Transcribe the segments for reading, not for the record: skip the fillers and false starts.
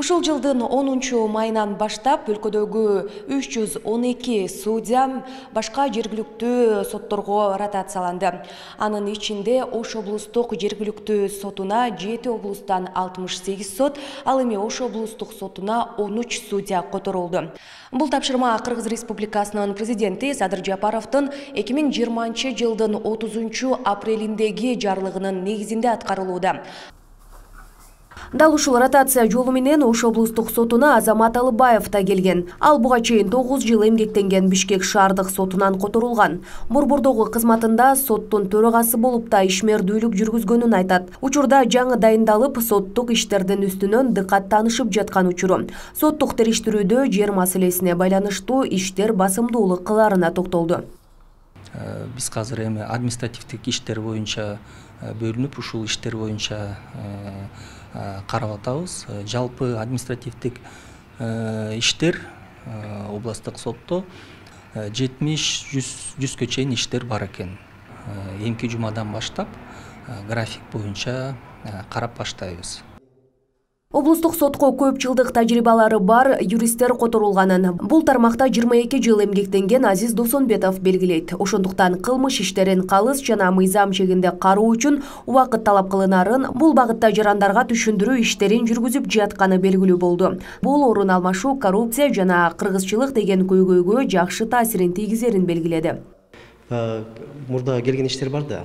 Ушул жылдын 10-майынан баштап өлкөдөгү 312 судья башка жергиликтүү сотторго ротацияланды. Анын ичинде Ош облустук жергиликтүү сотуна 7 облустан 68 сот, ал эми Ош облустук сотуна 13 судья которулду. Бул тапшырма Кыргыз Республикасынын президенти Садыр Жапаровдун 2020 жылдын 30 апрелиндеги жарлыгынын негизинде аткарылууда. Дал ушул ротация жолу менен Ош облустук сотуна Азамат Алыбаев да келген. Ал буга чейин 9 жыл эмгектенген Бишкек шаардык сотунан которулган. Борбордогу кызматында соттун төрагасы болуп да ишмердүүлүк жүргүзгөнүн айтат. Учурда жаңы дайындалып, соттук иштердин үстүнөн дыкат таанышып жаткан учуру. Соттук териштирүүдө жер маселесине байланыштуу иштер басымдуулук кыларына токтолду. Биз азыр эми административдик иштер боюнча бөлүнүп, ушул иштер боюнча карап атабыз. Жалпы административдик иштер областтык сотто 70-100 чейин иштер бар экен. Эмки жумадан баштап график боюнча карап баштайбыз. Облустук сотко көп жылдык тажрыйбалары бар юристтер которулганын бул тармакта 22 жыл эмгектенген Азиз Досонбетов белгилейт. Ошондуктан кылмыш иштерин калыс жана мыйзам чегинде кароо үчүн убакыт талап кылынарын, бул багытта жарандарга түшүндүрүү иштерин жүргүзүп жатканы белгилүү болду. Бул орун алмашуу, коррупция жана кыргызчылык деген көйгөйгө жакшы таасирин тийгизерин белгиледи. Мурда келген иштер бар да.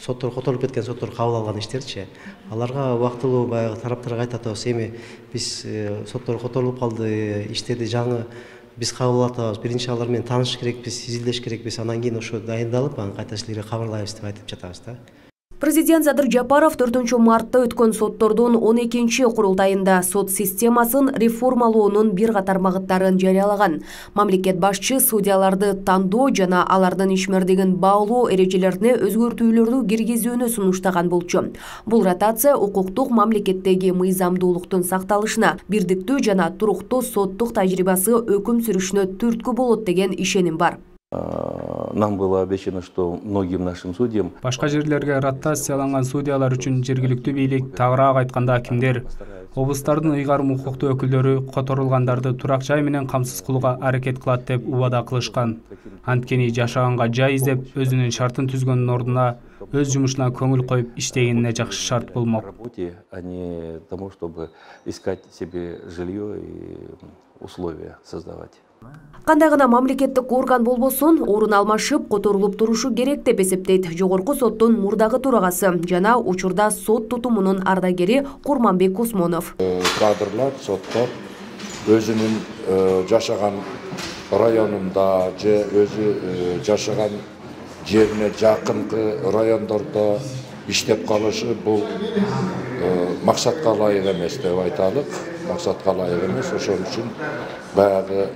Соттор которулуп кеткен, соттор кабыл алган иштерчи. Аларга убактылуу баягы тараптарга айтып атабыз, эми биз соттор которулуп калды, иштерди жаңы биз кабыл атабыз. Биринчи алар менен таанышыш керекпиз, изилдеш керекпиз, анан кийин ошо дайындалып, анан кайта силерге кабарлайбыз деп айтып жатабыз да. Президент Садыр Жапаров 4 мартта өткөн соттордун 12-чи курултайында сот системасын реформалоонун бир катар багыттарын жарыялаган. Мамлекет башчы судьяларды тандоо жана алардын ишмердигин баалоо эрежелерине өзгөртүүлөрдү киргизүүнү сунуштаган болчу. Бул ротация укуктук мамлекеттеги мыйзамдуулуктун сакталышына, бирдиктүү жана туруктуу соттук тажрыйбасы өкүм сүрүшүнө түрткү болот деген ишеним бар. Нам было обещано, что многим нашим судьям башка жерлерге ротацияланган судьялар үчүн жергиликтүү бийлик, тагыраак айтканда акимдер, облустардын ыйгарым укуктуу өкүлдөрү которулгандарды турак жай менен камсыз кылууга аракет кылат деп убада кылышкан. Анткени жашаганга жай издеп, өзүнүн шартын түзгөндүн ордуна өз жумушуна көңүл коюп иштегенине жакшы шарт болмок. А не тому, чтобы искать себе жилье и условия создавать. Кандай гана мамлекеттик орган болбосун, орун алмашып, которулуп турушу керек деп эсептейт Жогорку соттун мурдагы төрагасы жана учурда сот тутумунун ардагери Курманбек Усмонов. Кадрлар, соттор өзүнүн жашаган районунда же өзү жашаган жерине жакынкы райондордо иштеп калышы бул максатка ылайык эмес деп айталык. Максатка ылайык эмес, ошон үчүн баягы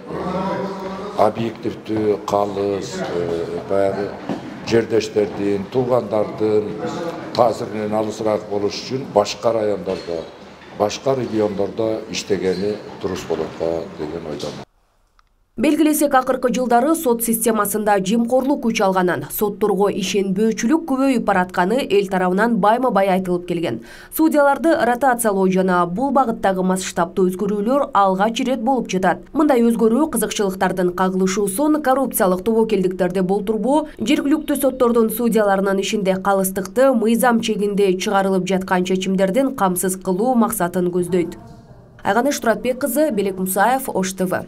объективдүү, калыс, баягы жердештердин, туугандардын таасиринен алысыраак болуш үчүн башка райондордо, башка региондордо иштегени туруш болот деген ойдомун. Белгилесек, акыркы жылдары сот системасында жемкорлук күч алганын, сотторго ишенбөөчүлүк көбөйүп баратканы эл тарабынан байма-бай айтылып келген. Судьяларды ротациялоо жана бул багыттагы масштабтуу өзгөрүүлөр алгач ирет болуп жатат. Мындай өзгөрүү кызыкчылыктардын кагылышуусун, коррупциялык тобокелдиктерди болтурбоо, жергиликтүү соттордун судьяларынын ишинде калыстыкты мыйзам чегинде чыгарылып жаткан чечимдердин камсыз кылуу максатын көздөйт. Айганыш Туратбек кызы, Белек Мусаев, Ош ТВ.